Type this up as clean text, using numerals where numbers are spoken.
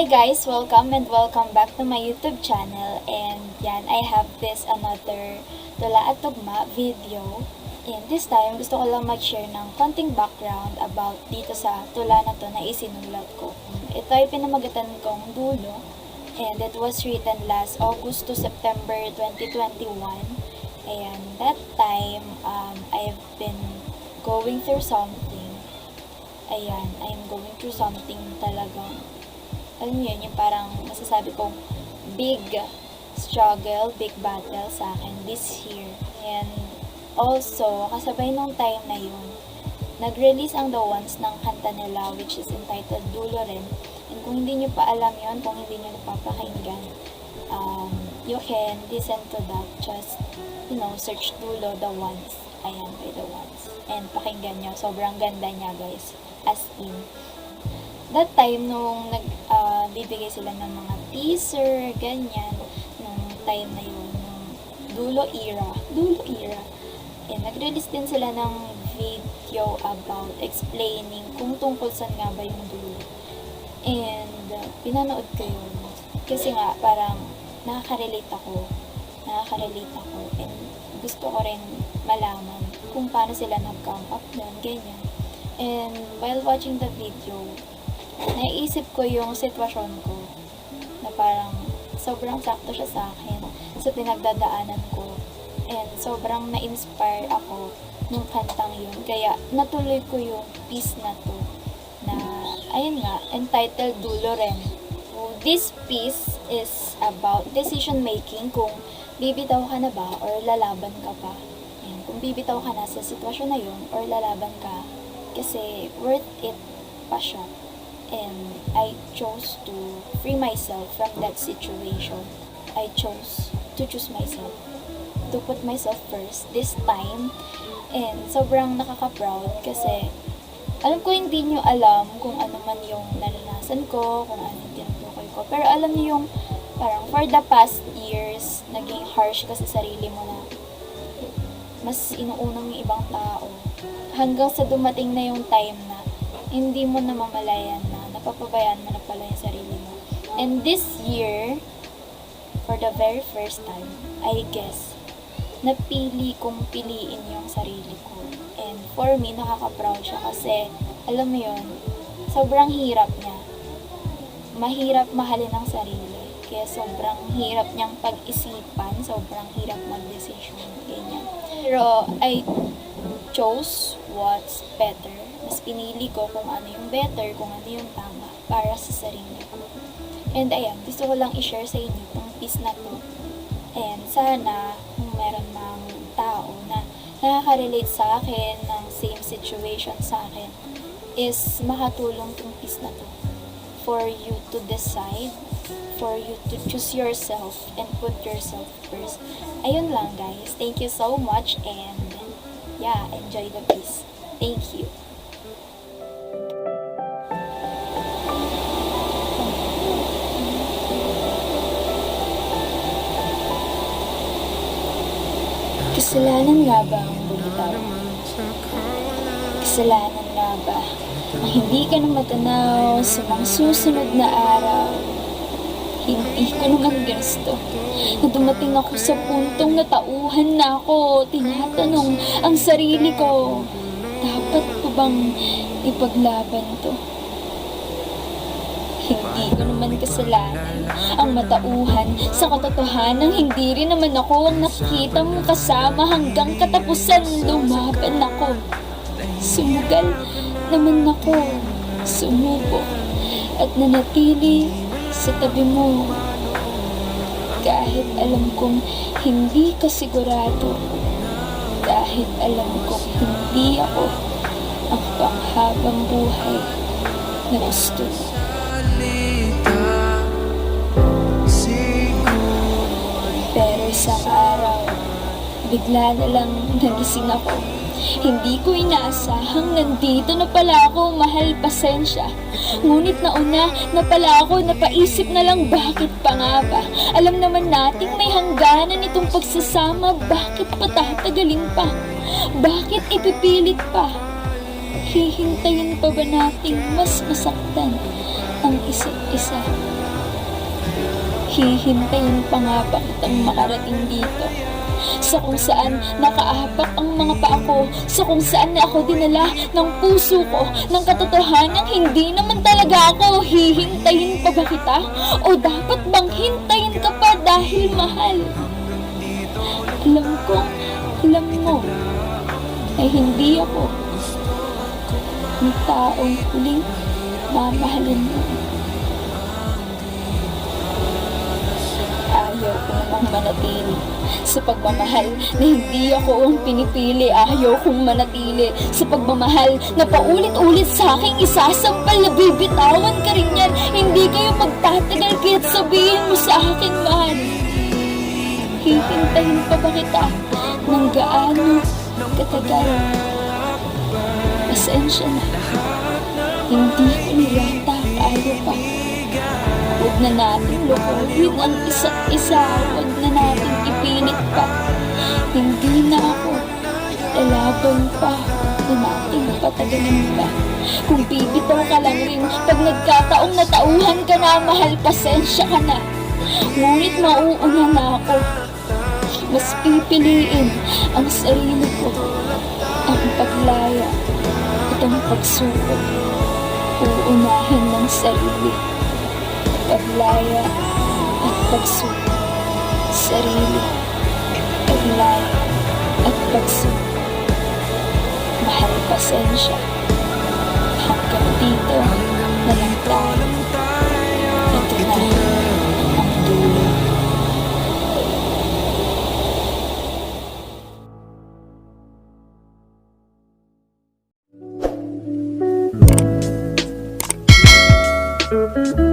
Hi guys! Welcome and welcome back to my YouTube channel. And yan, I have this another Tula at Tugma video. And this time, gusto ko lang mag-share ng konting background about dito sa tula na to na isinulat ko. Ito ay pinamagatan kong Dulo. And it was written last August to September 2021. And that time, I've been going through something. Ayan, I'm going through something talagang alam niyo yun, yung parang masasabi kong big struggle, big battle sa akin this year. And also, kasabay nung time na yun, nag-release ang The Ones ng kanta nila which is entitled Dulo rin. And kung hindi niyo pa alam yun, kung hindi niyo napapakinggan, you can listen to that. Just, search Dulo, The Ones. Ayan, by The Ones. And pakinggan nyo. Sobrang ganda niya, guys. As in. That time, nung bibigay sila ng mga teaser, ganyan, nung time na yun, nung Dulo era. And nag-release din sila ng video about explaining kung tungkol saan nga ba yung Dulo. And pinanood ko yun. Kasi nga, parang nakaka-relate ako. And gusto ko rin malaman kung paano sila nag-come up doon, ganyan. And while watching the video, naisip ko yung sitwasyon ko na parang sobrang sakto siya sa akin sa pinagdadaanan ko. And sobrang na-inspire ako nung kantang yun. Kaya natuloy ko yung piece na to na, ayun nga, entitled Dulo rin. So, this piece is about decision making kung bibitaw ka na ba or lalaban ka pa. And kung bibitaw ka na sa sitwasyon na yun or lalaban ka kasi worth it pa siya. And I chose to free myself from that situation. I chose to choose myself. To put myself first this time. And sobrang nakaka-proud kasi alam ko hindi nyo alam kung ano man yung naranasan ko, kung ano yung tinutukoy ko. Pero alam nyo yung parang for the past years, naging harsh ka sa sarili mo na mas inuunang yung ibang tao. Hanggang sa dumating na yung time na hindi mo na mamalayan na napapabayaan mo na pala yung sarili mo. And this year, for the very first time, I guess, napili kong piliin yung sarili ko. And for me, nakaka-proud siya kasi, alam mo yun, sobrang hirap niya. Mahirap mahalin ang sarili. Kaya sobrang hirap niyang pag-isipan, sobrang hirap mag-decision, ganyan. Pero I chose what's better. Mas pinili ko kung ano yung better, kung ano yung tama para sa sarili ko. And ayan, gusto ko lang i-share sa inyo itong piece na to. And sana, kung meron mang tao na nakaka-relate sa akin ng same situation sa akin, is makatulong itong piece na to. For you to decide, for you to choose yourself and put yourself first. Ayun lang guys. Thank you so much and yeah, enjoy the piece. Thank you. Kasalanan nga ba ang bumitaw? Kasalanan nga ba ang hindi ka na matanaw sa mga susunod na araw? Hindi ko naman gusto na dumating ako sa puntong natauhan na ako. Tinatanong ang sarili ko, dapat ko bang ipaglaban to? Hindi ko naman kasalanan ang matauhan sa katotohanan. Hindi rin naman ako ang nakita mong kasama hanggang katapusan. Lumaban ako. Sumugal naman ako. Sumuko at nanatili sa tabi mo. Kahit alam kong hindi ka sigurado. Kahit alam kong hindi ako ang panghabang buhay na gusto mo. Pero isang araw, bigla na lang nagising ako. Hindi ko inaasahang nandito na pala ako, mahal, pasensya. Ngunit nauna na pala ako, napaisip na lang bakit pa nga ba? Alam naman nating may hangganan itong pagsasama, bakit pa tatagalin pa? Bakit ipipilit pa? Hihintayin pa ba nating mas masaktan ang isa't isa. Hihintayin pa nga ba kitang makarating dito? Sa kung saan nakaapak ang mga paa ko, sa kung saan na ako dinala ng puso ko, ng katotohanang hindi naman talaga ako. Hihintayin pa ba kita? O dapat bang hintayin ka pa dahil mahal? Alam mo, ay hindi ako ng taong huling mamahalin mo. Ayaw ko namang manatili sa pagmamahal na hindi ako ang pinipili. Ayaw kong manatili sa pagmamahal na paulit-ulit sa aking isasampal na bibitawan ka rin yan. Hindi kayo magtatagal kaya't sabihin mo sa akin, mahal. Hihintayin pa ba kita ng gaano katagal? Pasensya na, hindi ko yata kaya pa. Huwag na natin lokohin ang isa't isa. Huwag na natin ipilit pa. Hindi na ako lalaban pa. Huwag na natin patagalin pa. Kung bibitaw ka lang rin pag nagkataong natauhan ka na, mahal, pasensya ka na. Ngunit mauuna na ako. Mas pipiliin ang sarili ko, ang paglaya at ang pagsuko. Uunahin ng sarili, paglaya at pagsuko. Sarili, paglaya at pagsuko. Mahal, pasensya. Hanggang dito na lang tayo. Ito na ang dulo. Thank you.